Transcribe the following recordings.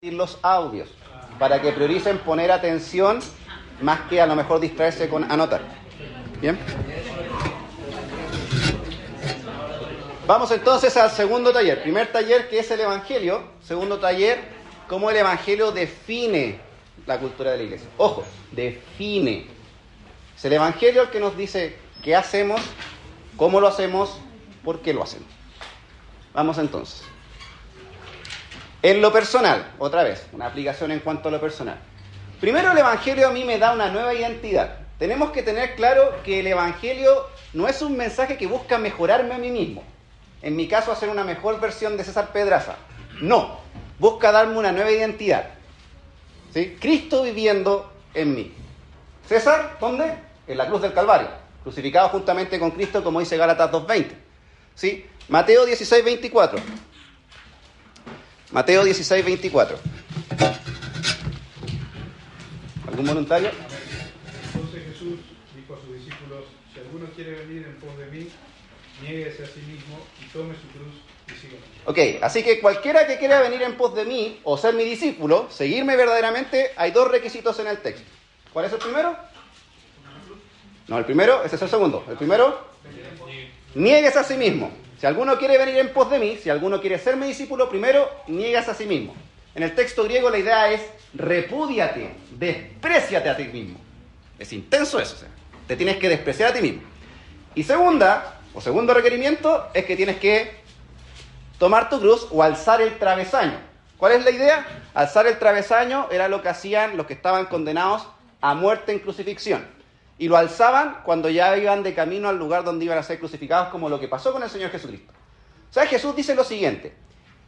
los audios, para que prioricen poner atención más que a lo mejor distraerse con anotar. ¿Bien? Vamos entonces al segundo taller. Primer taller, que es el Evangelio. Segundo taller, cómo el Evangelio define la cultura de la iglesia. Ojo, define. Es el Evangelio el que nos dice qué hacemos, cómo lo hacemos, por qué lo hacemos. Vamos entonces. En lo personal, otra vez, una aplicación en cuanto a lo personal. Primero, el Evangelio a mí me da una nueva identidad. Tenemos que tener claro que el Evangelio no es un mensaje que busca mejorarme a mí mismo. En mi caso, hacer una mejor versión de César Pedraza. No, busca darme una nueva identidad. ¿Sí? Cristo viviendo en mí. César, ¿dónde? En la cruz del Calvario, crucificado juntamente con Cristo, como dice Gálatas 2:20. ¿Sí? Mateo 16:24. Mateo 16:24. ¿Algún voluntario? Entonces Jesús dijo a sus discípulos: si alguno quiere venir en pos de mí, niéguese a sí mismo y tome su cruz y sígame. Ok, así que cualquiera que quiera venir en pos de mí o ser mi discípulo, seguirme verdaderamente, hay dos requisitos en el texto. ¿Cuál es el primero? No, el primero, ese es el segundo. El primero, niéguese a sí mismo. Si alguno quiere venir en pos de mí, si alguno quiere ser mi discípulo, primero, niegas a sí mismo. En el texto griego la idea es repúdiate, despréciate a ti mismo. Es intenso eso, o sea, te tienes que despreciar a ti mismo. Y segundo requerimiento es que tienes que tomar tu cruz o alzar el travesaño. ¿Cuál es la idea? Alzar el travesaño era lo que hacían los que estaban condenados a muerte en crucifixión. Y lo alzaban cuando ya iban de camino al lugar donde iban a ser crucificados, como lo que pasó con el Señor Jesucristo. O sea, Jesús dice lo siguiente: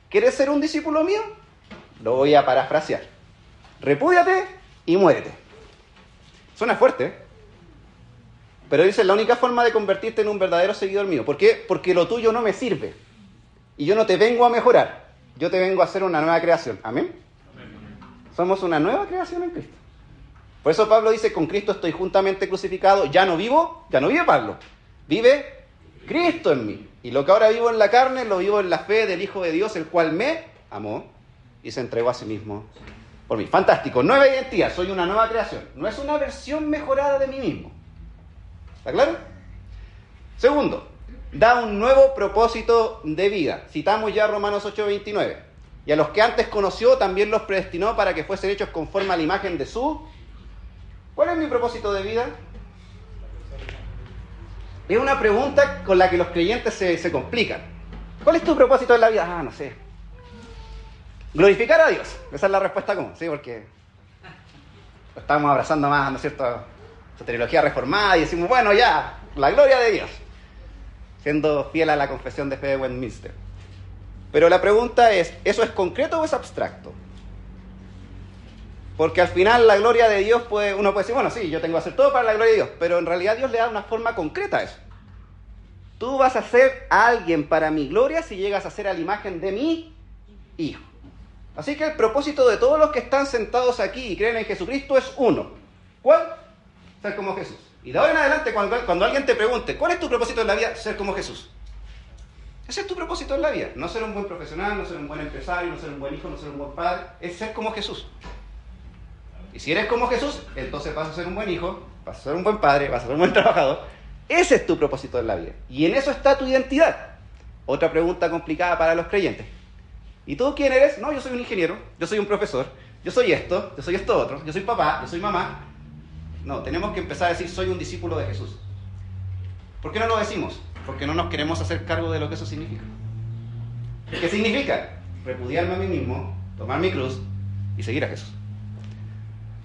¿quieres ser un discípulo mío? Lo voy a parafrasear. Repúdiate y muérete. Suena fuerte, ¿eh? Pero dice, la única forma de convertirte en un verdadero seguidor mío. ¿Por qué? Porque lo tuyo no me sirve. Y yo no te vengo a mejorar. Yo te vengo a hacer una nueva creación. ¿Amén? Somos una nueva creación en Cristo. Por eso Pablo dice, con Cristo estoy juntamente crucificado. Ya no vive Pablo. Vive Cristo en mí. Y lo que ahora vivo en la carne, lo vivo en la fe del Hijo de Dios, el cual me amó y se entregó a sí mismo por mí. Fantástico. Nueva identidad. Soy una nueva creación. No es una versión mejorada de mí mismo. ¿Está claro? Segundo, da un nuevo propósito de vida. Citamos ya Romanos 8:29. Y a los que antes conoció también los predestinó para que fuesen hechos conforme a la imagen de su... ¿Cuál es mi propósito de vida? Es una pregunta con la que los creyentes se complican. ¿Cuál es tu propósito en la vida? No sé. Glorificar a Dios. Esa es la respuesta común, ¿sí? Porque estamos abrazando más, ¿no es cierto?, esa teología reformada y decimos, bueno, ya, la gloria de Dios, siendo fiel a la confesión de fe de Westminster. Pero la pregunta es, ¿eso es concreto o es abstracto? Porque al final la gloria de Dios, uno puede decir, bueno, sí, yo tengo que hacer todo para la gloria de Dios, pero en realidad Dios le da una forma concreta a eso. Tú vas a ser a alguien para mi gloria si llegas a ser a la imagen de mi Hijo. Así que el propósito de todos los que están sentados aquí y creen en Jesucristo es uno. ¿Cuál? Ser como Jesús. Y de ahora en adelante, cuando alguien te pregunte, ¿cuál es tu propósito en la vida? Ser como Jesús. Ese es tu propósito en la vida. No ser un buen profesional, no ser un buen empresario, no ser un buen hijo, no ser un buen padre. Es ser como Jesús. Y si eres como Jesús, entonces vas a ser un buen hijo, vas a ser un buen padre, vas a ser un buen trabajador. Ese es tu propósito en la vida. Y en eso está tu identidad. Otra pregunta complicada para los creyentes. ¿Y tú quién eres? No, yo soy un ingeniero, yo soy un profesor, yo soy esto otro, yo soy papá, yo soy mamá. No, tenemos que empezar a decir, soy un discípulo de Jesús. ¿Por qué no lo decimos? Porque no nos queremos hacer cargo de lo que eso significa. ¿Qué significa? Repudiarme a mí mismo, tomar mi cruz y seguir a Jesús.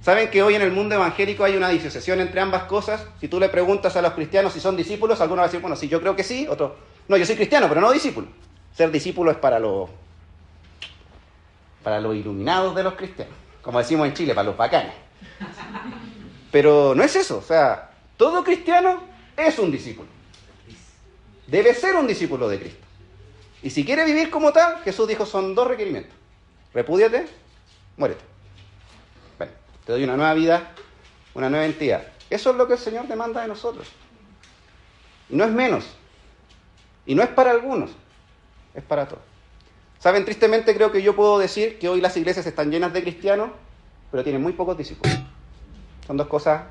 ¿Saben que hoy en el mundo evangélico hay una disociación entre ambas cosas? Si tú le preguntas a los cristianos si son discípulos, algunos van a decir, bueno, sí, yo creo que sí, otros, no, yo soy cristiano, pero no discípulo. Ser discípulo es para los iluminados de los cristianos, como decimos en Chile, para los bacanes. Pero no es eso, o sea, todo cristiano es un discípulo. Debe ser un discípulo de Cristo. Y si quiere vivir como tal, Jesús dijo, son dos requerimientos. Repúdiate, muérete. Bueno, te doy una nueva vida, una nueva identidad. Eso es lo que el Señor demanda de nosotros. Y no es menos. Y no es para algunos, es para todos. ¿Saben? Tristemente creo que yo puedo decir que hoy las iglesias están llenas de cristianos, pero tienen muy pocos discípulos. Son dos cosas,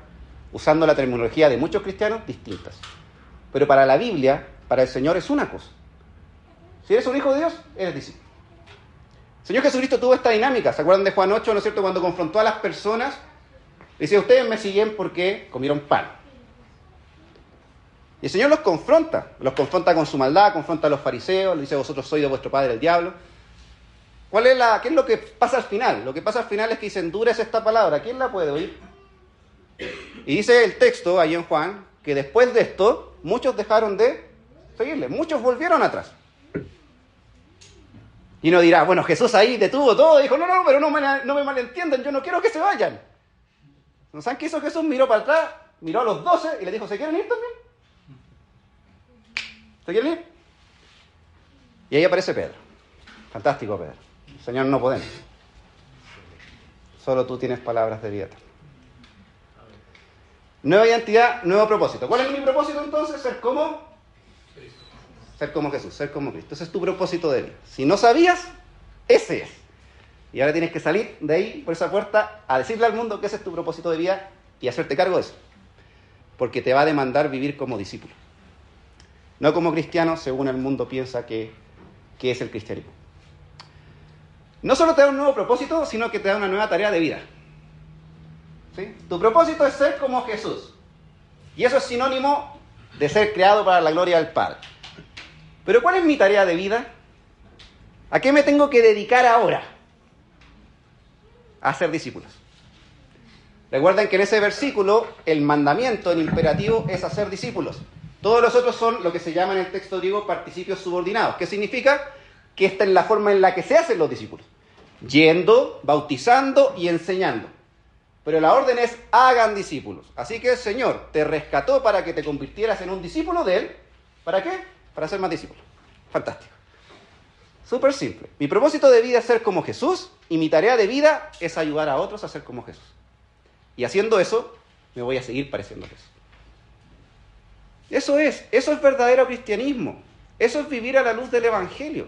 usando la terminología de muchos cristianos, distintas. Pero para la Biblia, para el Señor es una cosa. Si eres un hijo de Dios, eres discípulo. El Señor Jesucristo tuvo esta dinámica. ¿Se acuerdan de Juan 8, no es cierto? Cuando confrontó a las personas, dice, ustedes me siguen porque comieron pan. Y el Señor los confronta con su maldad, confronta a los fariseos, le dice, vosotros sois de vuestro padre el diablo. ¿Qué es lo que pasa al final? Lo que pasa al final es que dice, endurece esta palabra. ¿Quién la puede oír? Y dice el texto, ahí en Juan, que después de esto, muchos dejaron de seguirle, muchos volvieron atrás. Y uno dirá, bueno, Jesús ahí detuvo todo, dijo, no, pero no me malentiendan, yo no quiero que se vayan. ¿No saben qué hizo Jesús? Miró para atrás, miró a los 12 y les dijo, ¿se quieren ir también? ¿Se quieren ir? Y ahí aparece Pedro. Fantástico, Pedro. Señor, no podemos. Solo tú tienes palabras de vida eterna. Nueva identidad, nuevo propósito. ¿Cuál es mi propósito entonces? Ser como Jesús, ser como Cristo. Ese es tu propósito de vida. Si no sabías, ese es. Y ahora tienes que salir de ahí, por esa puerta, a decirle al mundo que ese es tu propósito de vida y hacerte cargo de eso. Porque te va a demandar vivir como discípulo. No como cristiano, según el mundo piensa que es el cristianismo. No solo te da un nuevo propósito, sino que te da una nueva tarea de vida. ¿Sí? Tu propósito es ser como Jesús. Y eso es sinónimo de ser creado para la gloria del Padre. Pero ¿cuál es mi tarea de vida? ¿A qué me tengo que dedicar ahora? A ser discípulos. Recuerden que en ese versículo el mandamiento, el imperativo, es hacer discípulos. Todos los otros son lo que se llama en el texto griego participios subordinados. ¿Qué significa? Que esta es la forma en la que se hacen los discípulos. Yendo, bautizando y enseñando. Pero la orden es hagan discípulos. Así que el Señor te rescató para que te convirtieras en un discípulo de Él. ¿Para qué? Para ser más discípulos. Fantástico. Súper simple. Mi propósito de vida es ser como Jesús y mi tarea de vida es ayudar a otros a ser como Jesús. Y haciendo eso, me voy a seguir pareciendo a Jesús. Eso es verdadero cristianismo. Eso es vivir a la luz del Evangelio.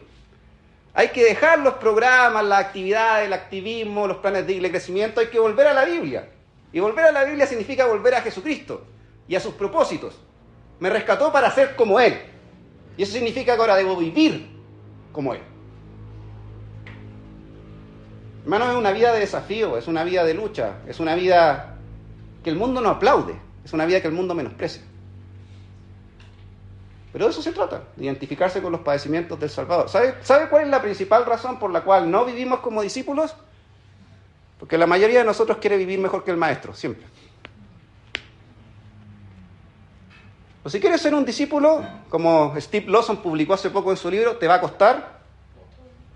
Hay que dejar los programas, las actividades, el activismo, los planes de crecimiento. Hay que volver a la Biblia. Y volver a la Biblia significa volver a Jesucristo y a sus propósitos. Me rescató para ser como Él. Y eso significa que ahora debo vivir como Él. Hermanos, es una vida de desafío, es una vida de lucha, es una vida que el mundo no aplaude, es una vida que el mundo menosprecia. Pero de eso se trata, de identificarse con los padecimientos del Salvador. ¿Sabe cuál es la principal razón por la cual no vivimos como discípulos? Porque la mayoría de nosotros quiere vivir mejor que el maestro, siempre. O si quieres ser un discípulo, como Steve Lawson publicó hace poco en su libro, te va a costar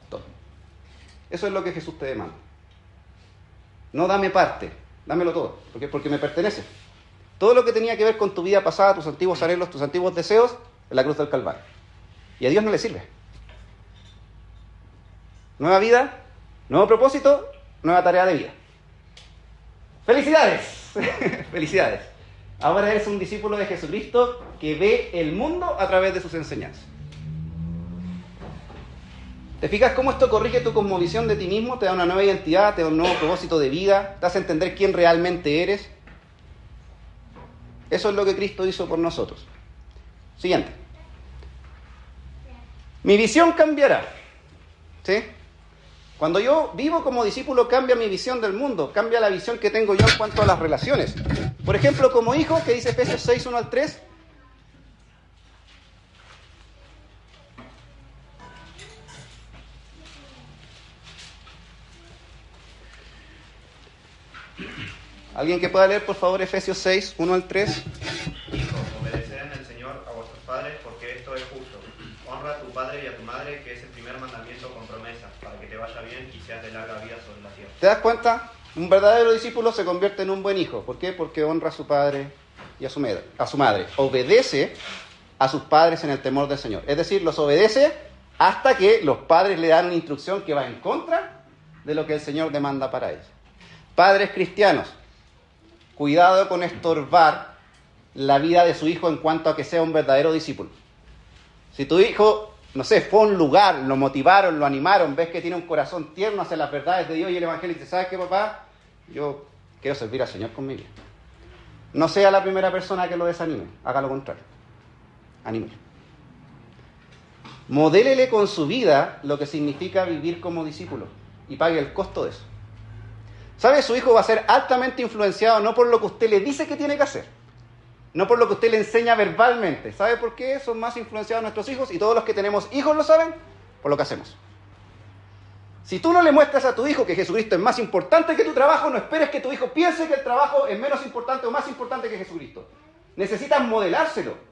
todo. Eso es lo que Jesús te demanda. No dame parte, dámelo todo, porque me pertenece. Todo lo que tenía que ver con tu vida pasada, tus antiguos anhelos, tus antiguos deseos, en la cruz del Calvario. Y a Dios no le sirve. Nueva vida, nuevo propósito, nueva tarea de vida. ¡Felicidades! ¡Felicidades! Ahora eres un discípulo de Jesucristo que ve el mundo a través de sus enseñanzas. ¿Te fijas cómo esto corrige tu cosmovisión de ti mismo? Te da una nueva identidad, te da un nuevo propósito de vida, te hace entender quién realmente eres. Eso es lo que Cristo hizo por nosotros. Siguiente. Mi visión cambiará. ¿Sí? Cuando yo vivo como discípulo, cambia mi visión del mundo, cambia la visión que tengo yo en cuanto a las relaciones. Por ejemplo, como hijo, que dice Efesios 6, 1 al 3. ¿Alguien que pueda leer, por favor, Efesios 6, 1 al 3? Hijos, obedeced en el Señor a vuestros padres, porque esto es justo. Honra a tu padre y a tu madre, que es el primer mandamiento con promesa, para que te vaya bien y seas de larga vida sobre la tierra. ¿Te das cuenta? Un verdadero discípulo se convierte en un buen hijo. ¿Por qué? Porque honra a su padre y a su madre. Obedece a sus padres en el temor del Señor. Es decir, los obedece hasta que los padres le dan una instrucción que va en contra de lo que el Señor demanda para ellos. Padres cristianos, cuidado con estorbar la vida de su hijo en cuanto a que sea un verdadero discípulo. Si tu hijo no sé, fue a un lugar, lo motivaron, lo animaron, ves que tiene un corazón tierno hacia las verdades de Dios y el Evangelio, y dice, ¿sabes qué, papá? Yo quiero servir al Señor con mi vida. No sea la primera persona que lo desanime, haga lo contrario. Anímelo. Modélele con su vida lo que significa vivir como discípulo y pague el costo de eso. ¿Sabe? Su hijo va a ser altamente influenciado no por lo que usted le dice que tiene que hacer, no por lo que usted le enseña verbalmente. ¿Sabe por qué son más influenciados nuestros hijos? Y todos los que tenemos hijos lo saben, por lo que hacemos. Si tú no le muestras a tu hijo que Jesucristo es más importante que tu trabajo, no esperes que tu hijo piense que el trabajo es menos importante o más importante que Jesucristo. Necesitas modelárselo.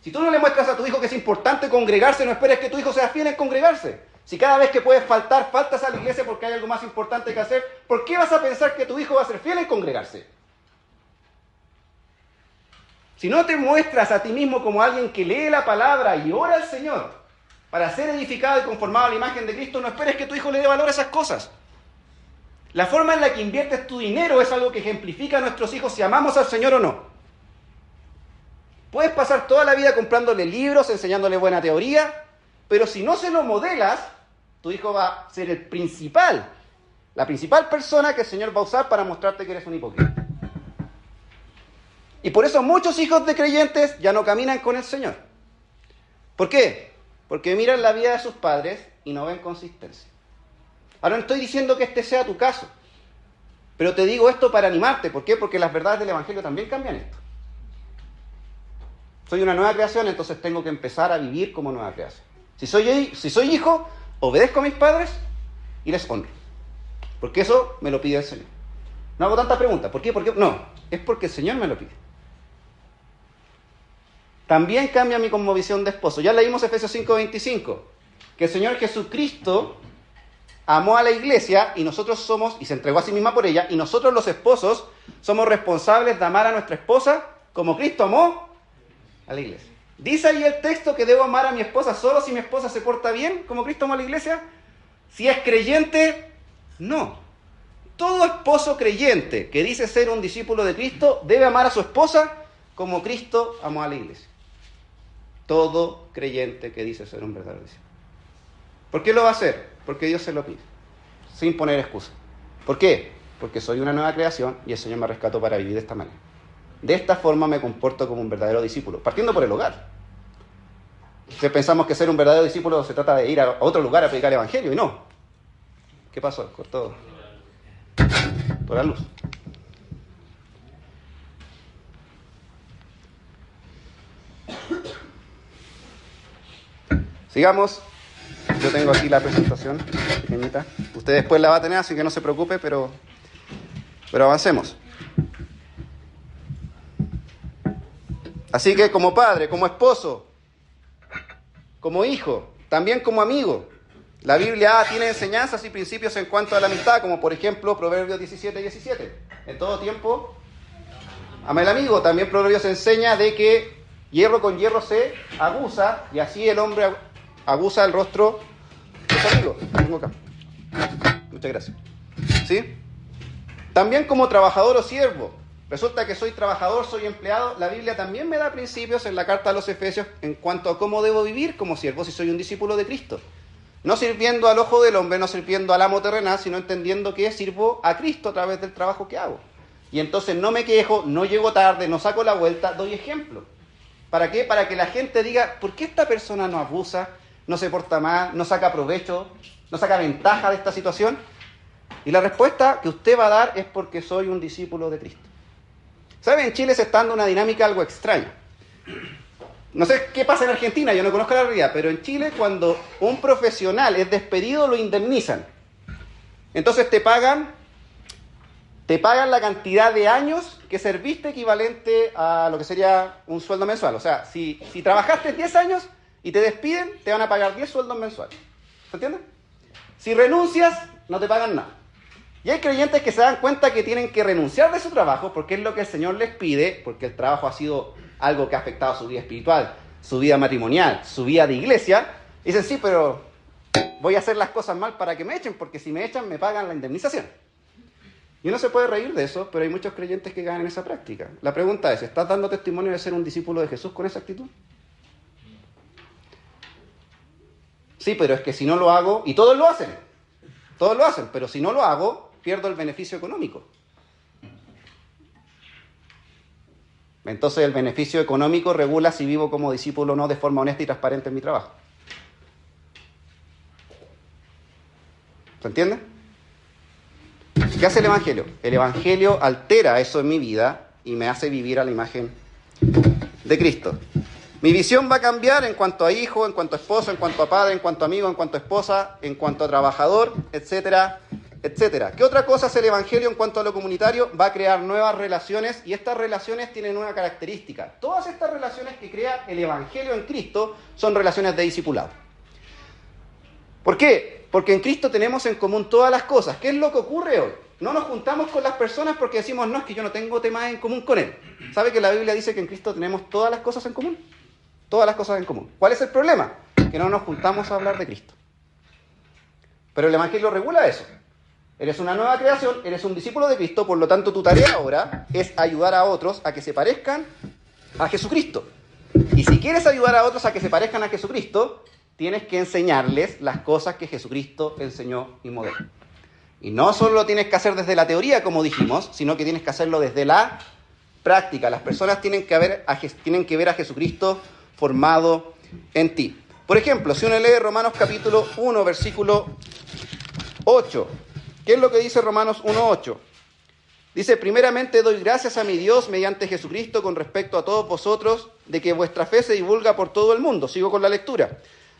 Si tú no le muestras a tu hijo que es importante congregarse, no esperes que tu hijo sea fiel en congregarse. Si cada vez que puedes faltar, faltas a la iglesia porque hay algo más importante que hacer, ¿por qué vas a pensar que tu hijo va a ser fiel en congregarse? Si no te muestras a ti mismo como alguien que lee la palabra y ora al Señor para ser edificado y conformado a la imagen de Cristo, no esperes que tu hijo le dé valor a esas cosas. La forma en la que inviertes tu dinero es algo que ejemplifica a nuestros hijos si amamos al Señor o no. Puedes pasar toda la vida comprándole libros, enseñándole buena teoría, pero si no se lo modelas, tu hijo va a ser la principal persona que el Señor va a usar para mostrarte que eres un hipócrita. Y por eso muchos hijos de creyentes ya no caminan con el Señor. ¿Por qué? Porque miran la vida de sus padres y no ven consistencia. Ahora no estoy diciendo que este sea tu caso, pero te digo esto para animarte. ¿Por qué? Porque las verdades del Evangelio también cambian esto. Soy una nueva creación, entonces tengo que empezar a vivir como nueva creación. Si soy hijo, obedezco a mis padres y les honro. Porque eso me lo pide el Señor. No hago tantas preguntas. ¿Por qué? ¿Por qué? No, es porque el Señor me lo pide. También cambia mi cosmovisión de esposo. Ya leímos Efesios 5:25, que el Señor Jesucristo amó a la iglesia y nosotros y se entregó a sí misma por ella, y nosotros los esposos somos responsables de amar a nuestra esposa como Cristo amó a la iglesia. ¿Dice ahí el texto que debo amar a mi esposa solo si mi esposa se porta bien como Cristo amó a la iglesia? Si es creyente, no. Todo esposo creyente que dice ser un discípulo de Cristo debe amar a su esposa como Cristo amó a la iglesia. Todo creyente que dice ser un verdadero discípulo. ¿Por qué lo va a hacer? Porque Dios se lo pide, sin poner excusa. ¿Por qué? Porque soy una nueva creación y el Señor me rescató para vivir de esta manera. De esta forma me comporto como un verdadero discípulo, partiendo por el hogar. Si pensamos que ser un verdadero discípulo se trata de ir a otro lugar a predicar el Evangelio, y no. ¿Qué pasó? Cortó toda la luz. Sigamos. Yo tengo aquí la presentación pequeñita. Usted después la va a tener, así que no se preocupe, pero avancemos. Así que como padre, como esposo, como hijo, también como amigo, la Biblia tiene enseñanzas y principios en cuanto a la amistad, como por ejemplo Proverbios 17:17. En todo tiempo, ama el amigo. También Proverbios enseña de que hierro con hierro se aguza, y así el hombre aguza el rostro de su amigo. Lo tengo acá. Muchas gracias. ¿Sí? También como trabajador o siervo. Resulta que soy trabajador, soy empleado. La Biblia también me da principios en la carta a los Efesios en cuanto a cómo debo vivir como siervo si soy un discípulo de Cristo. No sirviendo al ojo del hombre, no sirviendo al amo terrenal, sino entendiendo que sirvo a Cristo a través del trabajo que hago. Y entonces no me quejo, no llego tarde, no saco la vuelta, doy ejemplo. ¿Para qué? Para que la gente diga, ¿por qué esta persona no abusa, no se porta mal, no saca provecho, no saca ventaja de esta situación? Y la respuesta que usted va a dar es porque soy un discípulo de Cristo. ¿Sabe? En Chile se está dando una dinámica algo extraña. No sé qué pasa en Argentina, yo no conozco la realidad, pero en Chile cuando un profesional es despedido lo indemnizan. Entonces te pagan la cantidad de años que serviste equivalente a lo que sería un sueldo mensual. O sea, si trabajaste 10 años y te despiden, te van a pagar 10 sueldos mensuales. ¿Se entiende? Si renuncias, no te pagan nada. Y hay creyentes que se dan cuenta que tienen que renunciar de su trabajo porque es lo que el Señor les pide, porque el trabajo ha sido algo que ha afectado su vida espiritual, su vida matrimonial, su vida de iglesia. Y dicen, sí, pero voy a hacer las cosas mal para que me echen, porque si me echan me pagan la indemnización. Y uno se puede reír de eso, pero hay muchos creyentes que caen en esa práctica. La pregunta es, ¿estás dando testimonio de ser un discípulo de Jesús con esa actitud? Sí, pero es que si no lo hago, y todos lo hacen, pero si no lo hago, pierdo el beneficio económico. Entonces el beneficio económico regula si vivo como discípulo o no de forma honesta y transparente en mi trabajo. ¿Se entiende? ¿Qué hace el Evangelio? El Evangelio altera eso en mi vida y me hace vivir a la imagen de Cristo. Mi visión va a cambiar en cuanto a hijo, en cuanto a esposo, en cuanto a padre, en cuanto a amigo, en cuanto a esposa, en cuanto a trabajador, etcétera, etcétera. ¿Qué otra cosa hace el Evangelio en cuanto a lo comunitario? Va a crear nuevas relaciones y estas relaciones tienen una característica. Todas estas relaciones que crea el Evangelio en Cristo son relaciones de discipulado. ¿Por qué? Porque en Cristo tenemos en común todas las cosas. ¿Qué es lo que ocurre hoy? No nos juntamos con las personas porque decimos, no, es que yo no tengo temas en común con él. ¿Sabe que la Biblia dice que en Cristo tenemos todas las cosas en común? Todas las cosas en común. ¿Cuál es el problema? Que no nos juntamos a hablar de Cristo. Pero el Evangelio regula eso. Eres una nueva creación, eres un discípulo de Cristo, por lo tanto tu tarea ahora es ayudar a otros a que se parezcan a Jesucristo. Y si quieres ayudar a otros a que se parezcan a Jesucristo, tienes que enseñarles las cosas que Jesucristo enseñó y modeló. Y no solo lo tienes que hacer desde la teoría, como dijimos, sino que tienes que hacerlo desde la práctica. Las personas tienen que ver a Jesucristo formado en ti. Por ejemplo, si uno lee Romanos capítulo 1, versículo 8, ¿qué es lo que dice Romanos 1:8? Dice, primeramente doy gracias a mi Dios mediante Jesucristo con respecto a todos vosotros, de que vuestra fe se divulga por todo el mundo. Sigo con la lectura.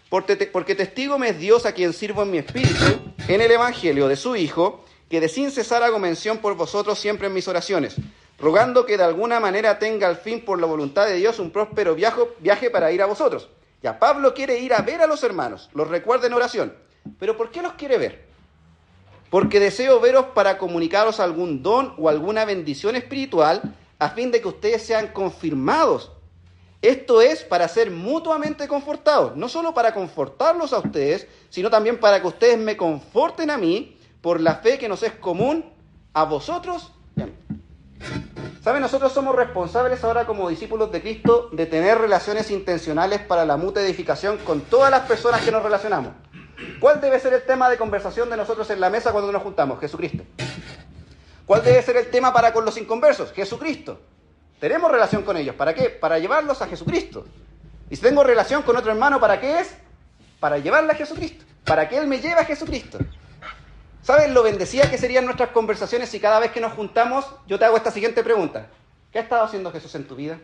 Porque testigo me es Dios a quien sirvo en mi espíritu, en el Evangelio de su Hijo, que de sin cesar hago mención por vosotros siempre en mis oraciones, rogando que de alguna manera tenga al fin por la voluntad de Dios un próspero viaje para ir a vosotros. Ya Pablo quiere ir a ver a los hermanos, los recuerda en oración. ¿Pero por qué los quiere ver? Porque deseo veros para comunicaros algún don o alguna bendición espiritual a fin de que ustedes sean confirmados. Esto es para ser mutuamente confortados, no solo para confortarlos a ustedes, sino también para que ustedes me conforten a mí por la fe que nos es común a vosotros y a mí. ¿Saben? Nosotros somos responsables ahora como discípulos de Cristo de tener relaciones intencionales para la mutua edificación con todas las personas que nos relacionamos. ¿Cuál debe ser el tema de conversación de nosotros en la mesa cuando nos juntamos? Jesucristo. ¿Cuál debe ser el tema para con los inconversos? Jesucristo. Tenemos relación con ellos. ¿Para qué? Para llevarlos a Jesucristo. Y si tengo relación con otro hermano, ¿para qué es? Para llevarle a Jesucristo. Para que él me lleve a Jesucristo. ¿Saben lo bendecidas que serían nuestras conversaciones si cada vez que nos juntamos yo te hago esta siguiente pregunta? ¿Qué ha estado haciendo Jesús en tu vida?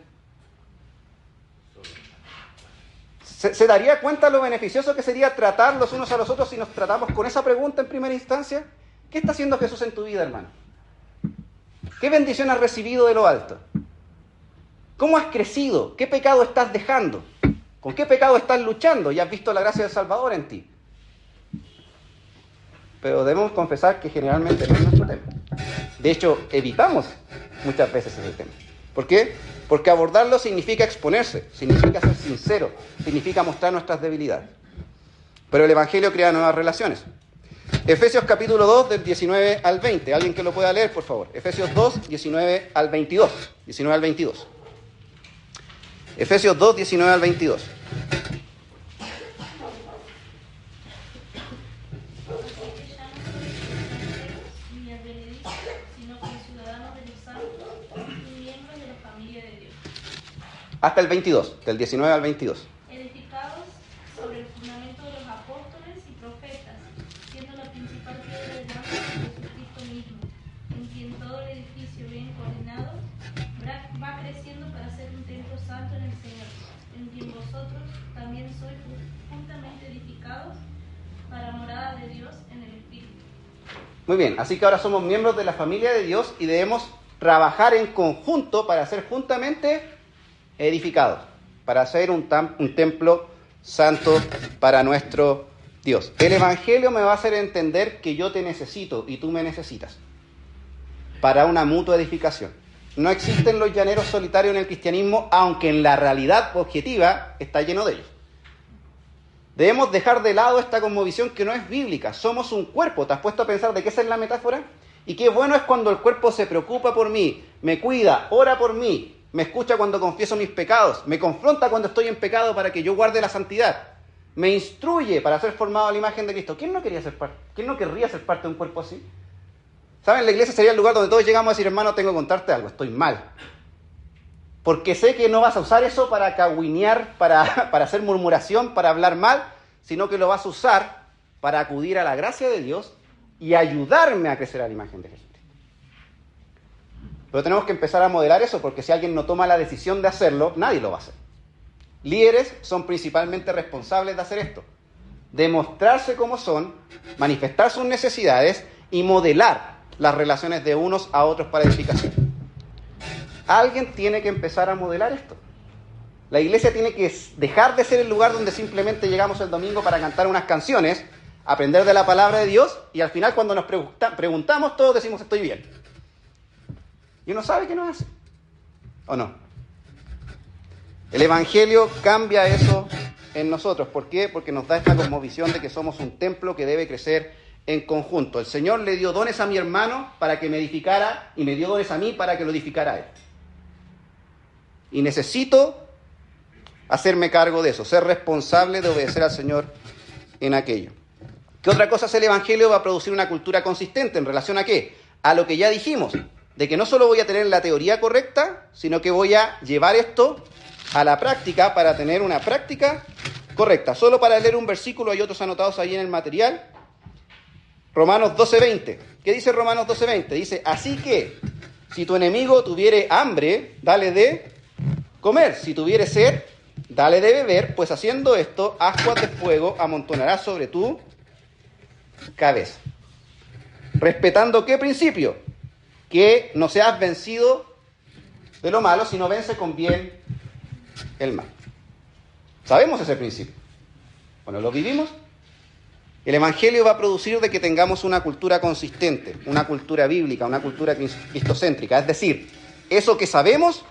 ¿Se daría cuenta lo beneficioso que sería tratar los unos a los otros si nos tratamos con esa pregunta en primera instancia? ¿Qué está haciendo Jesús en tu vida, hermano? ¿Qué bendición has recibido de lo alto? ¿Cómo has crecido? ¿Qué pecado estás dejando? ¿Con qué pecado estás luchando? Y has visto la gracia del Salvador en ti. Pero debemos confesar que generalmente no es nuestro tema. De hecho, evitamos muchas veces ese tema. ¿Por qué? Porque abordarlo significa exponerse, significa ser sincero, significa mostrar nuestras debilidades. Pero el Evangelio crea nuevas relaciones. Efesios capítulo 2, del 19 al 20. ¿Alguien que lo pueda leer, por favor? Efesios 2, 19 al 22. 19 al 22. Efesios 2, 19 al 22. Hasta el 22, del 19 al 22. Edificados sobre el fundamento de los apóstoles y profetas, siendo la principal piedra del ángulo Jesucristo mismo, en quien todo el edificio bien coordinado va creciendo para ser un templo santo en el Señor, en quien vosotros también sois juntamente edificados para morada de Dios en el Espíritu. Muy bien, así que ahora somos miembros de la familia de Dios y debemos trabajar en conjunto para ser juntamente edificados, para hacer un templo santo para nuestro Dios. El Evangelio me va a hacer entender que yo te necesito y tú me necesitas para una mutua edificación. No existen los llaneros solitarios en el cristianismo, aunque en la realidad objetiva está lleno de ellos. Debemos dejar de lado esta cosmovisión que no es bíblica. Somos un cuerpo. ¿Te has puesto a pensar de qué es la metáfora? Y qué bueno es cuando el cuerpo se preocupa por mí, me cuida, ora por mí, me escucha cuando confieso mis pecados, me confronta cuando estoy en pecado para que yo guarde la santidad. me instruye para ser formado a la imagen de Cristo. ¿Quién no querría ser parte de un cuerpo así? ¿Saben? La iglesia sería el lugar donde todos llegamos a decir, hermano, tengo que contarte algo, estoy mal. Porque sé que no vas a usar eso para cagüinear, para hacer murmuración, para hablar mal, sino que lo vas a usar para acudir a la gracia de Dios y ayudarme a crecer a la imagen de Jesucristo. Pero tenemos que empezar a modelar eso, porque si alguien no toma la decisión de hacerlo, nadie lo va a hacer. Líderes son principalmente responsables de hacer esto. Demostrarse cómo son, manifestar sus necesidades y modelar las relaciones de unos a otros para edificación. Alguien tiene que empezar a modelar esto. La iglesia tiene que dejar de ser el lugar donde simplemente llegamos el domingo para cantar unas canciones, aprender de la palabra de Dios y al final cuando nos preguntamos todos decimos estoy bien. Y uno sabe que no hace. ¿O no? El Evangelio cambia eso en nosotros. ¿Por qué? Porque nos da esta cosmovisión de que somos un templo que debe crecer en conjunto. El Señor le dio dones a mi hermano para que me edificara y me dio dones a mí para que lo edificara a él. Y necesito hacerme cargo de eso, ser responsable de obedecer al Señor en aquello. ¿Qué otra cosa hace el Evangelio? Va a producir una cultura consistente. ¿En relación a qué? A lo que ya dijimos, de que no solo voy a tener la teoría correcta, sino que voy a llevar esto a la práctica para tener una práctica correcta. Solo para leer un versículo, hay otros anotados ahí en el material. Romanos 12:20. ¿Qué dice Romanos 12:20? Dice, así que, si tu enemigo tuviere hambre, dale de comer. Si tuviere sed, dale de beber, pues haciendo esto, ascuas de fuego amontonarás sobre tu cabeza. ¿Respetando qué principio? Que no seas vencido de lo malo, sino vence con bien el mal. ¿Sabemos ese principio? Bueno, ¿lo vivimos? El Evangelio va a producir de que tengamos una cultura consistente, una cultura bíblica, una cultura cristocéntrica. Es decir, eso que sabemos,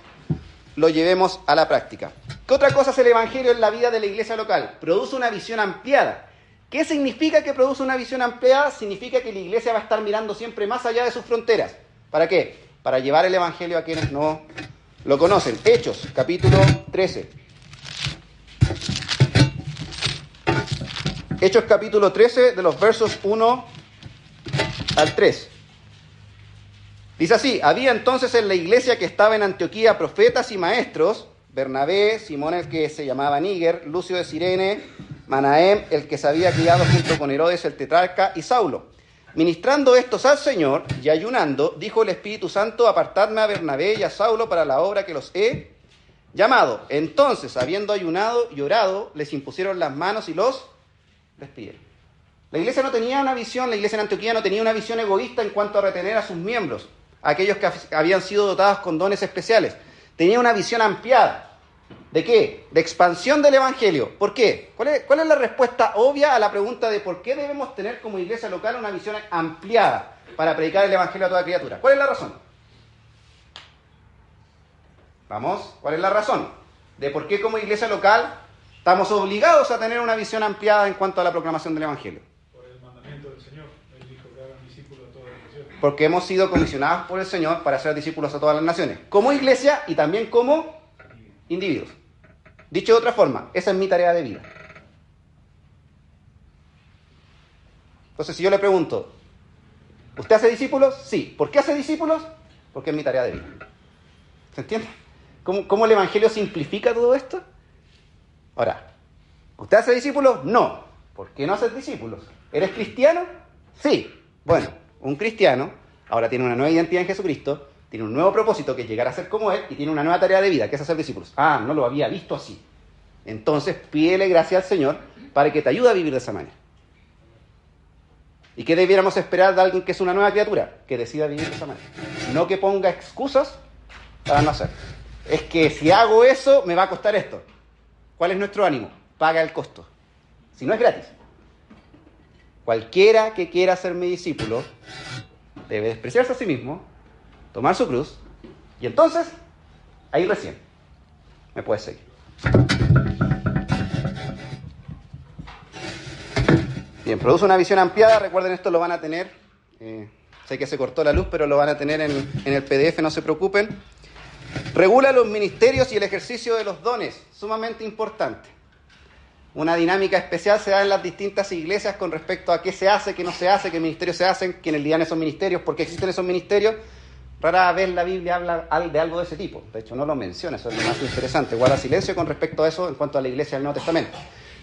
lo llevemos a la práctica. ¿Qué otra cosa hace el Evangelio en la vida de la iglesia local? Produce una visión ampliada. ¿Qué significa que produce una visión ampliada? Significa que la iglesia va a estar mirando siempre más allá de sus fronteras. ¿Para qué? Para llevar el Evangelio a quienes no lo conocen. Hechos, capítulo 13. Hechos, capítulo 13, de los versos 1 al 3. Dice así, había entonces en la iglesia que estaba en Antioquía profetas y maestros, Bernabé, Simón el que se llamaba Níger, Lucio de Cirene, Manahem, el que se había criado junto con Herodes el tetrarca, y Saulo. Ministrando estos al Señor y ayunando, dijo el Espíritu Santo, apartadme a Bernabé y a Saulo para la obra que los he llamado. Entonces, habiendo ayunado y orado, les impusieron las manos y los despidieron. La iglesia no tenía una visión, la iglesia en Antioquía no tenía una visión egoísta en cuanto a retener a sus miembros, a aquellos que habían sido dotados con dones especiales. Tenía una visión ampliada. ¿De qué? De expansión del Evangelio. ¿Por qué? ¿Cuál es la respuesta obvia a la pregunta de por qué debemos tener como iglesia local una visión ampliada para predicar el Evangelio a toda criatura? ¿Cuál es la razón? Vamos, ¿cuál es la razón? De por qué como iglesia local estamos obligados a tener una visión ampliada en cuanto a la proclamación del Evangelio. Por el mandamiento del Señor. Él dijo que hagan discípulos a todas las naciones. Porque hemos sido comisionados por el Señor para ser discípulos a todas las naciones. Como iglesia y también como individuos. Dicho de otra forma, esa es mi tarea de vida. Entonces, si yo le pregunto, ¿usted hace discípulos? Sí. ¿Por qué hace discípulos? Porque es mi tarea de vida. ¿Se entiende? ¿Cómo el Evangelio simplifica todo esto? Ahora, ¿usted hace discípulos? No. ¿Por qué no haces discípulos? ¿Eres cristiano? Sí. Bueno, un cristiano ahora tiene una nueva identidad en Jesucristo, tiene un nuevo propósito que es llegar a ser como Él y tiene una nueva tarea de vida que es hacer discípulos. Ah, no lo había visto así. Entonces pídele gracia al Señor para que te ayude a vivir de esa manera. ¿Y qué debiéramos esperar de alguien que es una nueva criatura? Que decida vivir de esa manera. No que ponga excusas para no hacer. Es que si hago eso me va a costar esto. ¿Cuál es nuestro ánimo? Paga el costo. Si no es gratis. Cualquiera que quiera ser mi discípulo debe despreciarse a sí mismo, tomar su cruz, y entonces, ahí recién, me puedes seguir. Bien, produce una visión ampliada, recuerden esto lo van a tener, sé que se cortó la luz, pero lo van a tener en el PDF, no se preocupen. Regula los ministerios y el ejercicio de los dones, sumamente importante. Una dinámica especial se da en las distintas iglesias con respecto a qué se hace, qué no se hace, qué ministerios se hacen, quiénes lideran esos ministerios, por qué existen esos ministerios. Rara vez la Biblia habla de algo de ese tipo. De hecho, no lo menciona, eso es lo más interesante. Guarda silencio con respecto a eso en cuanto a la iglesia del Nuevo Testamento.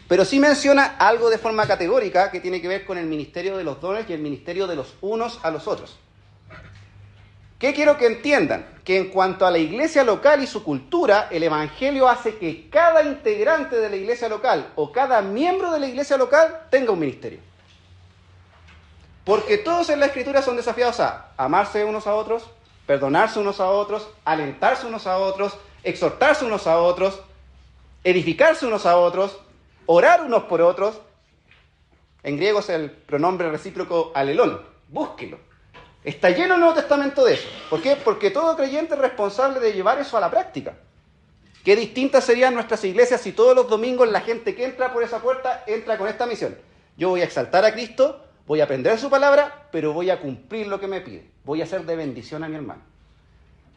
Pero sí menciona algo de forma categórica que tiene que ver con el ministerio de los dones y el ministerio de los unos a los otros. ¿Qué quiero que entiendan? Que en cuanto a la iglesia local y su cultura, el Evangelio hace que cada integrante de la iglesia local o cada miembro de la iglesia local tenga un ministerio. Porque todos en la Escritura son desafiados a amarse unos a otros, perdonarse unos a otros, alentarse unos a otros, exhortarse unos a otros, edificarse unos a otros, orar unos por otros. En griego es el pronombre recíproco alelón. Búsquelo. Está lleno el Nuevo Testamento de eso. ¿Por qué? Porque todo creyente es responsable de llevar eso a la práctica. Qué distintas serían nuestras iglesias si todos los domingos la gente que entra por esa puerta entra con esta misión. Yo voy a exaltar a Cristo, voy a aprender su palabra, pero voy a cumplir lo que me pide. Voy a ser de bendición a mi hermano.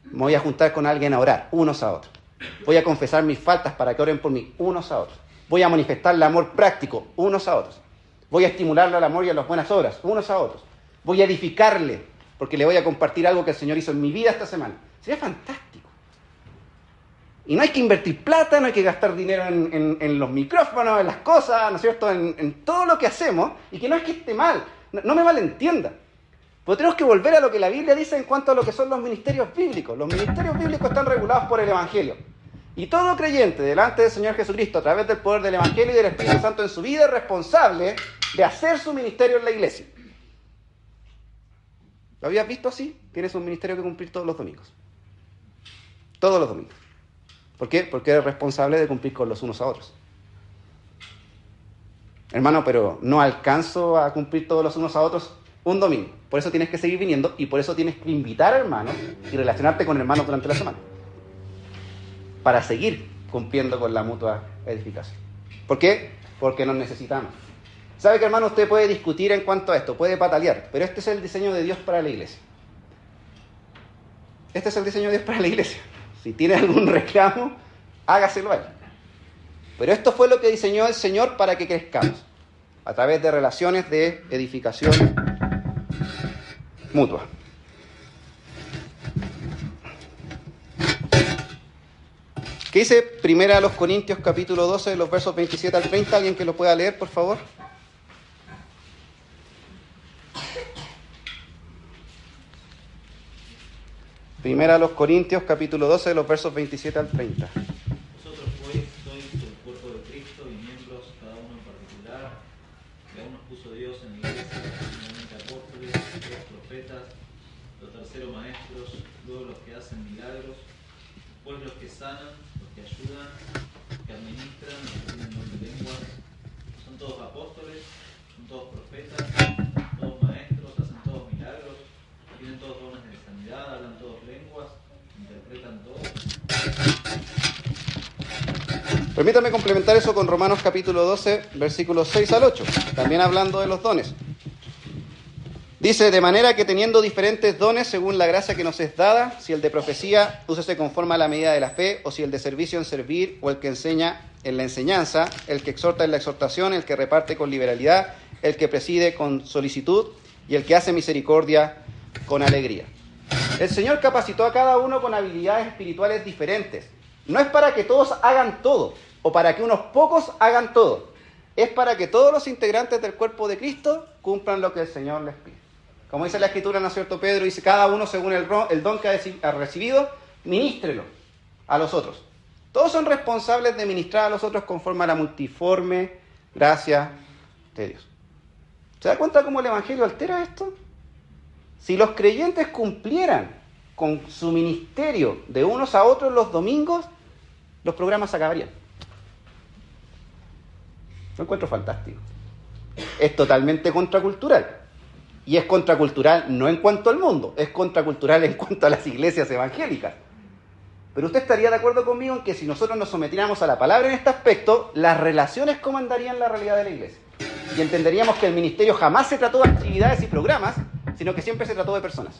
Me voy a juntar con alguien a orar, unos a otros. Voy a confesar mis faltas para que oren por mí, unos a otros. Voy a manifestarle amor práctico, unos a otros. Voy a estimularle al amor y a las buenas obras, unos a otros. Voy a edificarle, porque le voy a compartir algo que el Señor hizo en mi vida esta semana. Sería fantástico. Y no hay que invertir plata, no hay que gastar dinero en los micrófonos, en las cosas, ¿no es cierto?, en todo lo que hacemos, y que no es que esté mal, no me malentienda. Pero tenemos que volver a lo que la Biblia dice en cuanto a lo que son los ministerios bíblicos. Los ministerios bíblicos están regulados por el Evangelio. Y todo creyente delante del Señor Jesucristo, a través del poder del Evangelio y del Espíritu Santo en su vida, es responsable de hacer su ministerio en la iglesia. ¿Lo habías visto así? Tienes un ministerio que cumplir todos los domingos. Todos los domingos. ¿Por qué? Porque eres responsable de cumplir con los unos a otros. Hermano, pero no alcanzo a cumplir todos los unos a otros un domingo. Por eso tienes que seguir viniendo y por eso tienes que invitar a hermanos y relacionarte con hermanos durante la semana. Para seguir cumpliendo con la mutua edificación. ¿Por qué? Porque nos necesitamos. ¿Sabe que, hermano, usted puede discutir en cuanto a esto, puede patalear, pero este es el diseño de Dios para la iglesia? Este es el diseño de Dios para la iglesia. Si tiene algún reclamo, hágaselo a él. Pero esto fue lo que diseñó el Señor para que crezcamos, a través de relaciones de edificación mutua. ¿Qué dice 1 Corintios capítulo 12, los versos 27 al 30? ¿Alguien que lo pueda leer, por favor? 1 Corintios capítulo 12, los versos 27 al 30. Vosotros pues sois el cuerpo de Cristo y miembros cada uno en particular, que a unos puso Dios en la iglesia, primeramente apóstoles, otros profetas, los terceros maestros, luego los que hacen milagros, después los que sanan, los que ayudan, los que administran, los que tienen don de lenguas. Son todos apóstoles, son todos profetas, todos maestros, hacen todos milagros, tienen todos dones de sanidad, hablan todos lenguas, interpretan todo. Permítame complementar eso con Romanos capítulo 12, versículos 6 al 8, también hablando de los dones. Dice, de manera que teniendo diferentes dones según la gracia que nos es dada, si el de profecía, úsese conforme a la medida de la fe, o si el de servicio en servir, o el que enseña en la enseñanza, el que exhorta en la exhortación, el que reparte con liberalidad, el que preside con solicitud, y el que hace misericordia con alegría. El Señor capacitó a cada uno con habilidades espirituales diferentes. No es para que todos hagan todo, o para que unos pocos hagan todo. Es para que todos los integrantes del cuerpo de Cristo cumplan lo que el Señor les pide. Como dice la Escritura, ¿no es cierto? Pedro dice, cada uno según el don que ha recibido, ministrelo a los otros. Todos son responsables de ministrar a los otros conforme a la multiforme gracia de Dios. ¿Se da cuenta cómo el Evangelio altera esto? Si los creyentes cumplieran con su ministerio de unos a otros los domingos, los programas se acabarían. Lo encuentro fantástico. Es totalmente contracultural. Y es contracultural no en cuanto al mundo, es contracultural en cuanto a las iglesias evangélicas. Pero usted estaría de acuerdo conmigo en que si nosotros nos sometiéramos a la palabra en este aspecto, las relaciones comandarían la realidad de la iglesia. Y entenderíamos que el ministerio jamás se trató de actividades y programas, sino que siempre se trató de personas.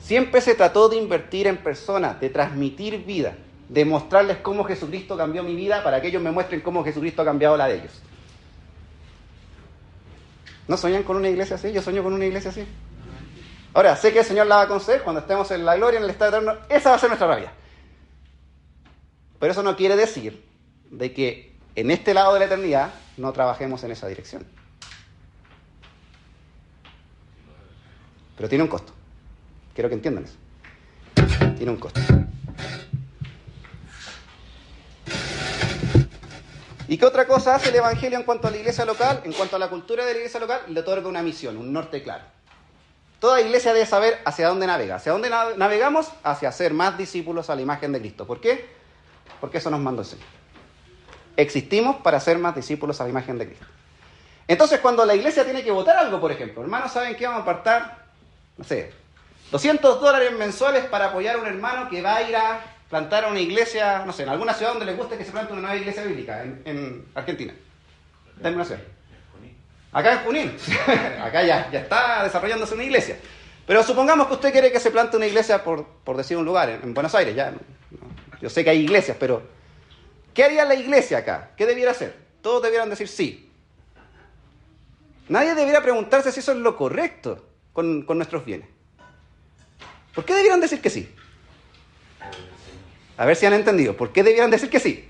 Siempre se trató de invertir en personas, de transmitir vida. de mostrarles cómo Jesucristo cambió mi vida para que ellos me muestren cómo Jesucristo ha cambiado la de ellos. ¿No sueñan con una iglesia así? Yo sueño con una iglesia así. Ahora, sé que el Señor la va a conceder cuando estemos en la gloria, en el estado eterno. Esa va a ser nuestra realidad. Pero eso no quiere decir de que en este lado de la eternidad no trabajemos en esa dirección. Pero tiene un costo. Quiero que entiendan eso. Tiene un costo. ¿Y qué otra cosa hace el Evangelio en cuanto a la iglesia local? En cuanto a la cultura de la iglesia local, le otorga una misión, un norte claro. Toda iglesia debe saber hacia dónde navega. ¿Hacia dónde navegamos? Hacia hacer más discípulos a la imagen de Cristo. ¿Por qué? Porque eso nos mandó el Señor. Existimos para ser más discípulos a la imagen de Cristo. Entonces, cuando la iglesia tiene que votar algo, por ejemplo, hermanos, ¿saben qué? Vamos a apartar, no sé, $200 mensuales para apoyar a un hermano que va a ir a plantar una iglesia, no sé, en alguna ciudad donde les guste que se plante una nueva iglesia bíblica, en Argentina. Denme una ciudad. Acá en Junín. Acá ya está desarrollándose una iglesia. Pero supongamos que usted quiere que se plante una iglesia, por decir un lugar, en Buenos Aires. Ya, no, yo sé que hay iglesias, pero ¿qué haría la iglesia acá? ¿Qué debiera hacer? Todos debieran decir sí. Nadie debiera preguntarse si eso es lo correcto con nuestros bienes. ¿Por qué debieran decir que sí? A ver si han entendido. ¿Por qué debieran decir que sí?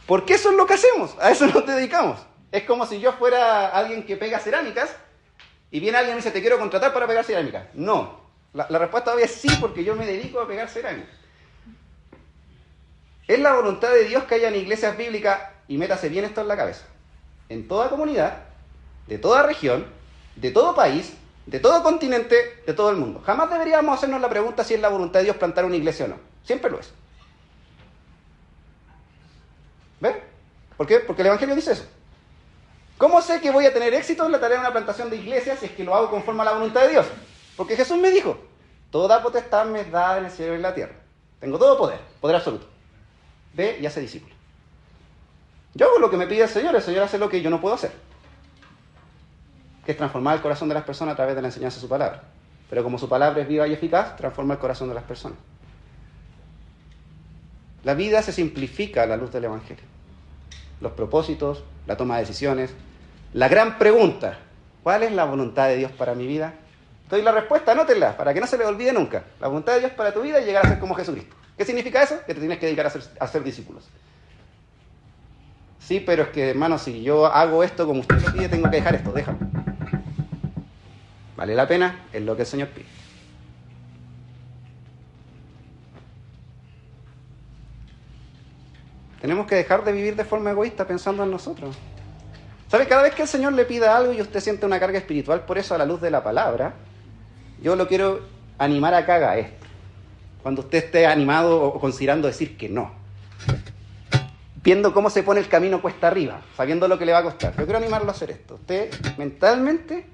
Porque eso es lo que hacemos. A eso nos dedicamos. Es como si yo fuera alguien que pega cerámicas y viene alguien y me dice, te quiero contratar para pegar cerámicas. No. La respuesta obvia es sí, porque yo me dedico a pegar cerámicas. Es la voluntad de Dios que hayan iglesias bíblicas, y métase bien esto en la cabeza, en toda comunidad, de toda región, de todo país, de todo continente, de todo el mundo. Jamás deberíamos hacernos la pregunta si es la voluntad de Dios plantar una iglesia o no. Siempre lo es. ¿Ven? ¿Por qué? Porque el Evangelio dice eso. ¿Cómo sé que voy a tener éxito en la tarea de una plantación de iglesias si es que lo hago conforme a la voluntad de Dios? Porque Jesús me dijo, toda potestad me es dada en el cielo y en la tierra. Tengo todo poder, poder absoluto. Ve y hace discípulo. Yo hago lo que me pide el Señor hace lo que yo no puedo hacer, que es transformar el corazón de las personas a través de la enseñanza de su palabra. Pero como su palabra es viva y eficaz, transforma el corazón de las personas. La vida se simplifica a la luz del Evangelio. Los propósitos, la toma de decisiones, la gran pregunta, ¿cuál es la voluntad de Dios para mi vida? Doy la respuesta, anótenla, para que no se le olvide nunca. La voluntad de Dios para tu vida es llegar a ser como Jesucristo. ¿Qué significa eso? Que te tienes que dedicar a ser discípulos. Sí, pero es que, hermano, si yo hago esto como usted lo pide, tengo que dejar esto, déjalo. ¿Vale la pena? Es lo que el Señor pide. Tenemos que dejar de vivir de forma egoísta pensando en nosotros. ¿Sabe? Cada vez que el Señor le pida algo y usted siente una carga espiritual por eso a la luz de la palabra, yo lo quiero animar a que haga esto. Cuando usted esté animado o considerando decir que no. Viendo cómo se pone el camino cuesta arriba, sabiendo lo que le va a costar. Yo quiero animarlo a hacer esto. Usted mentalmente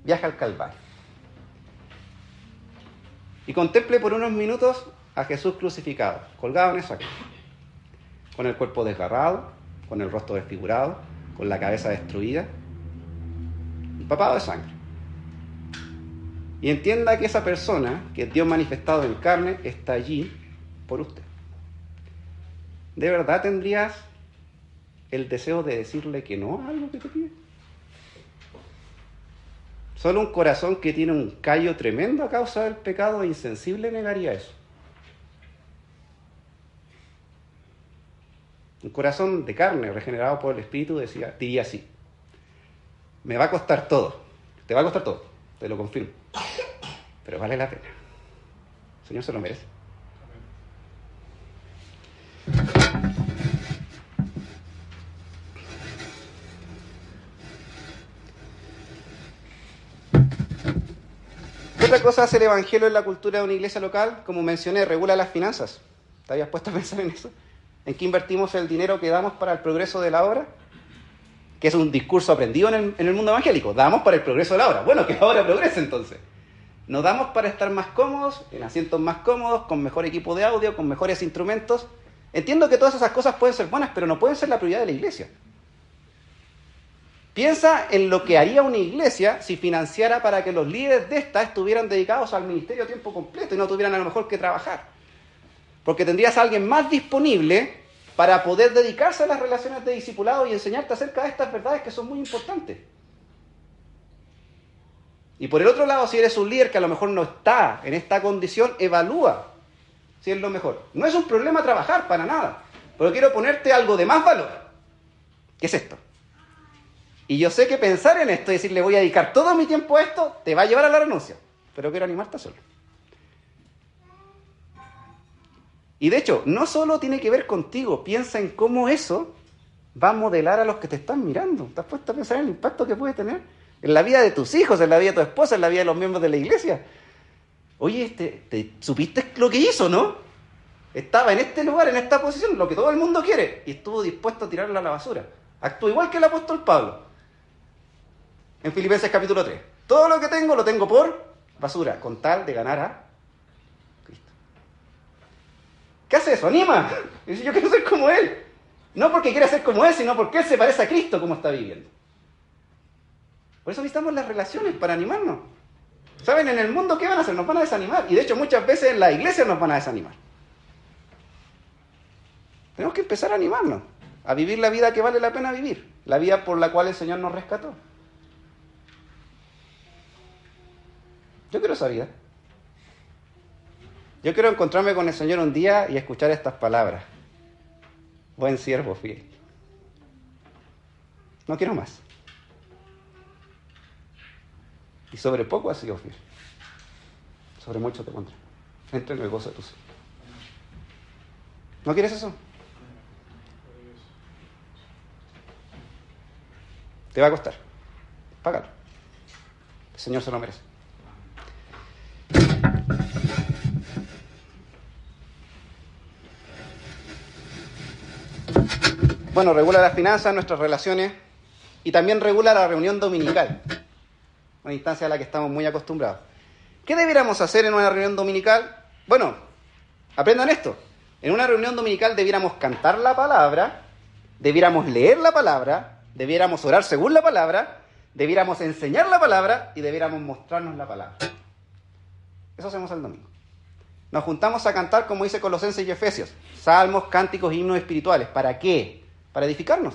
viaja al Calvario. Y contemple por unos minutos a Jesús crucificado, colgado en esa cruz. Con el cuerpo desgarrado, con el rostro desfigurado, con la cabeza destruida, empapado de sangre. Y entienda que esa persona, que es Dios manifestado en carne, está allí por usted. ¿De verdad tendrías el deseo de decirle que no a algo que te pide? Solo un corazón que tiene un callo tremendo a causa del pecado insensible negaría eso. Un corazón de carne regenerado por el Espíritu diría así: me va a costar todo, te va a costar todo, te lo confirmo, pero vale la pena. El Señor se lo merece. ¿Qué otra cosa hace el Evangelio en la cultura de una iglesia local? Como mencioné, regula las finanzas. ¿Te habías puesto a pensar en eso? ¿En qué invertimos el dinero que damos para el progreso de la obra? Que es un discurso aprendido en el mundo evangélico. Damos para el progreso de la obra. Bueno, que la obra progrese entonces. Nos damos para estar más cómodos, en asientos más cómodos, con mejor equipo de audio, con mejores instrumentos. Entiendo que todas esas cosas pueden ser buenas, pero no pueden ser la prioridad de la iglesia. Piensa en lo que haría una iglesia si financiara para que los líderes de esta estuvieran dedicados al ministerio a tiempo completo y no tuvieran a lo mejor que trabajar. Porque tendrías a alguien más disponible para poder dedicarse a las relaciones de discipulado y enseñarte acerca de estas verdades que son muy importantes. Y por el otro lado, si eres un líder que a lo mejor no está en esta condición, evalúa si es lo mejor. No es un problema trabajar, para nada. Pero quiero ponerte algo de más valor. ¿Qué es esto? Y yo sé que pensar en esto y decirle voy a dedicar todo mi tiempo a esto, te va a llevar a la renuncia. Pero quiero animarte a hacerlo. Y de hecho, no solo tiene que ver contigo, piensa en cómo eso va a modelar a los que te están mirando. ¿Te has puesto a pensar en el impacto que puede tener en la vida de tus hijos, en la vida de tu esposa, en la vida de los miembros de la iglesia? Oye, ¿te supiste lo que hizo, no? Estaba en este lugar, en esta posición, lo que todo el mundo quiere, y estuvo dispuesto a tirarlo a la basura. Actuó igual que el apóstol Pablo en Filipenses capítulo 3. Todo lo que tengo lo tengo por basura, con tal de ganar a Cristo. ¿Qué hace eso? Anima. Dice, yo quiero ser como Él. No porque quiera ser como Él, sino porque Él se parece a Cristo como está viviendo. Por eso necesitamos las relaciones para animarnos. ¿Saben? En el mundo, ¿qué van a hacer? Nos van a desanimar. Y de hecho, muchas veces en la iglesia nos van a desanimar. Tenemos que empezar a animarnos, a vivir la vida que vale la pena vivir. La vida por la cual el Señor nos rescató. Yo quiero esa vida. Yo quiero encontrarme con el Señor un día y escuchar estas palabras. Buen siervo fiel. No quiero más. Y sobre poco has sido fiel. Sobre mucho te pondré. Entra en el gozo de tu Señor. ¿No quieres eso? Te va a costar. Págalo. El Señor se lo merece. Bueno, regula las finanzas, nuestras relaciones y también regula la reunión dominical. Una instancia a la que estamos muy acostumbrados. ¿Qué debiéramos hacer en una reunión dominical? Bueno, aprendan esto. En una reunión dominical debiéramos cantar la palabra, debiéramos leer la palabra, debiéramos orar según la palabra, debiéramos enseñar la palabra y debiéramos mostrarnos la palabra. Eso hacemos el domingo. Nos juntamos a cantar, como dice Colosenses y Efesios, salmos, cánticos, himnos espirituales. ¿Para qué? Para edificarnos.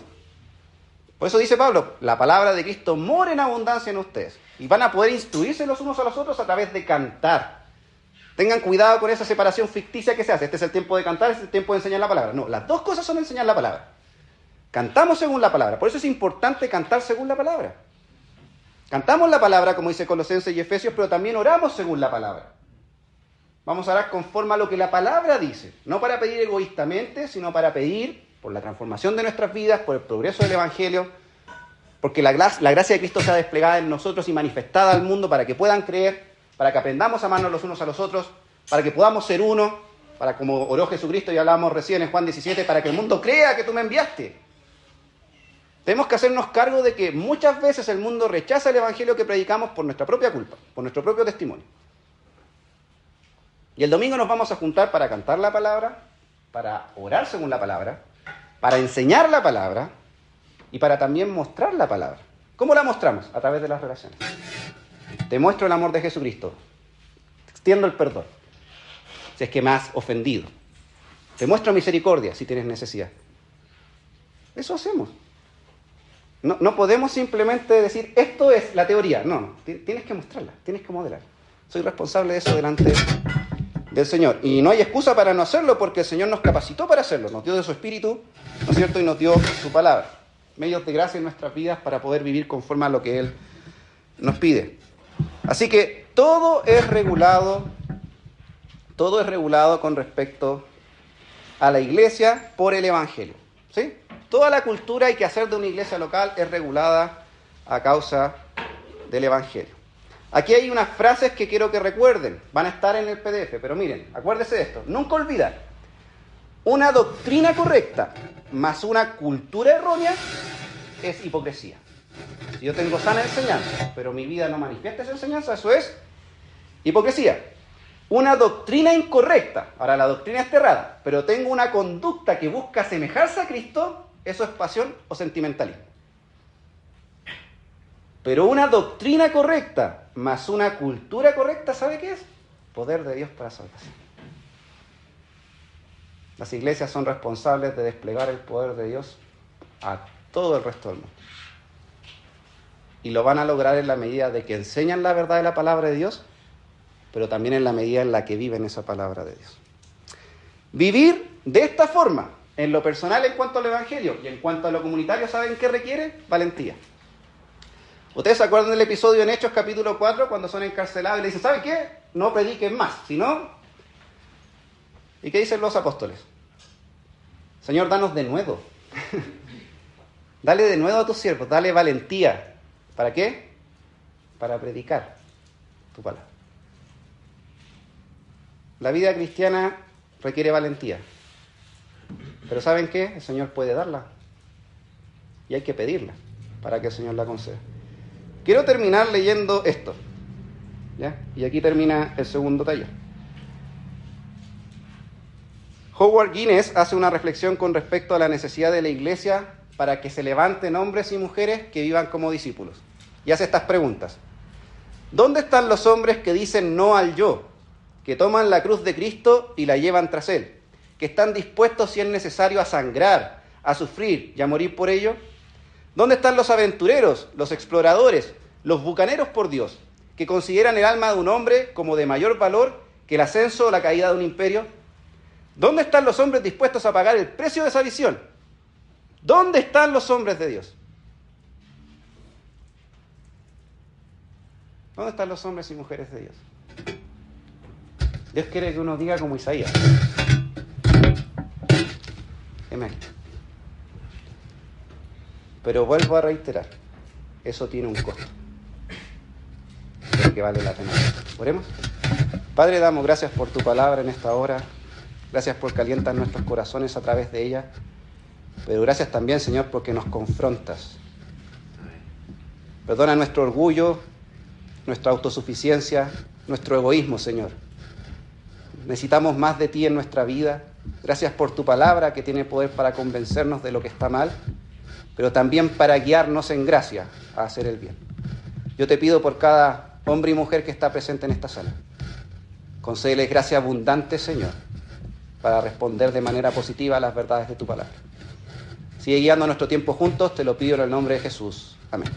Por eso dice Pablo, la palabra de Cristo mora en abundancia en ustedes. Y van a poder instruirse los unos a los otros a través de cantar. Tengan cuidado con esa separación ficticia que se hace. Este es el tiempo de cantar, este es el tiempo de enseñar la palabra. No, las dos cosas son enseñar la palabra. Cantamos según la palabra. Por eso es importante cantar según la palabra. Cantamos la palabra, como dice Colosenses y Efesios, pero también oramos según la palabra. Vamos a orar conforme a lo que la palabra dice. No para pedir egoístamente, sino para pedir por la transformación de nuestras vidas, por el progreso del Evangelio, porque la gracia de Cristo sea desplegada en nosotros y manifestada al mundo para que puedan creer, para que aprendamos a amarnos los unos a los otros, para que podamos ser uno, para como oró Jesucristo y hablábamos recién en Juan 17, para que el mundo crea que tú me enviaste. Tenemos que hacernos cargo de que muchas veces el mundo rechaza el Evangelio que predicamos por nuestra propia culpa, por nuestro propio testimonio. Y el domingo nos vamos a juntar para cantar la palabra, para orar según la palabra, para enseñar la palabra y para también mostrar la palabra. ¿Cómo la mostramos? A través de las relaciones. Te muestro el amor de Jesucristo. Te extiendo el perdón, si es que me has ofendido. Te muestro misericordia, si tienes necesidad. Eso hacemos. No podemos simplemente decir, esto es la teoría. No, tienes que mostrarla, tienes que modelar. Soy responsable de eso delante del Señor. Y no hay excusa para no hacerlo, porque el Señor nos capacitó para hacerlo. Nos dio de su Espíritu, ¿no es cierto? Y nos dio su palabra. Medios de gracia en nuestras vidas para poder vivir conforme a lo que Él nos pide. Así que todo es regulado con respecto a la iglesia por el Evangelio. ¿Sí? Toda la cultura y quehacer de una iglesia local es regulada a causa del Evangelio. Aquí hay unas frases que quiero que recuerden. Van a estar en el PDF, pero miren, acuérdense de esto. Nunca olvidar. Una doctrina correcta más una cultura errónea es hipocresía. Si yo tengo sana enseñanza, pero mi vida no manifiesta esa enseñanza, eso es hipocresía. Una doctrina incorrecta, ahora la doctrina es errada, pero tengo una conducta que busca asemejarse a Cristo, eso es pasión o sentimentalismo. Pero una doctrina correcta más una cultura correcta, ¿sabe qué es? Poder de Dios para salvación. Las iglesias son responsables de desplegar el poder de Dios a todo el resto del mundo. Y lo van a lograr en la medida de que enseñan la verdad de la palabra de Dios, pero también en la medida en la que viven esa palabra de Dios. Vivir de esta forma, en lo personal en cuanto al Evangelio y en cuanto a lo comunitario, ¿saben qué requiere? Valentía. ¿Ustedes se acuerdan del episodio en Hechos capítulo 4 cuando son encarcelados y le dicen, ¿saben qué? No prediquen más, sino... ¿Y qué dicen los apóstoles? Señor, danos de nuevo. Dale de nuevo a tus siervos, dale valentía. ¿Para qué? Para predicar tu palabra. La vida cristiana requiere valentía. Pero ¿saben qué? El Señor puede darla. Y hay que pedirla para que el Señor la conceda. Quiero terminar leyendo esto, ¿ya? Y aquí termina el segundo taller. Howard Guinness hace una reflexión con respecto a la necesidad de la iglesia para que se levanten hombres y mujeres que vivan como discípulos. Y hace estas preguntas. ¿Dónde están los hombres que dicen no al yo, que toman la cruz de Cristo y la llevan tras Él, que están dispuestos, si es necesario, a sangrar, a sufrir y a morir por ello? ¿Dónde están los aventureros, los exploradores, los bucaneros por Dios, que consideran el alma de un hombre como de mayor valor que el ascenso o la caída de un imperio? ¿Dónde están los hombres dispuestos a pagar el precio de esa visión? ¿Dónde están los hombres de Dios? ¿Dónde están los hombres y mujeres de Dios? Dios quiere que uno diga como Isaías. Amén. Pero vuelvo a reiterar, eso tiene un costo, pero que vale la pena. Oremos. Padre, damos gracias por tu palabra en esta hora. Gracias porque alientas nuestros corazones a través de ella. Pero gracias también, Señor, porque nos confrontas. Perdona nuestro orgullo, nuestra autosuficiencia, nuestro egoísmo, Señor. Necesitamos más de ti en nuestra vida. Gracias por tu palabra que tiene poder para convencernos de lo que está mal, pero también para guiarnos en gracia a hacer el bien. Yo te pido por cada hombre y mujer que está presente en esta sala. Concédeles gracia abundante, Señor, para responder de manera positiva a las verdades de tu palabra. Sigue guiando nuestro tiempo juntos, te lo pido en el nombre de Jesús. Amén.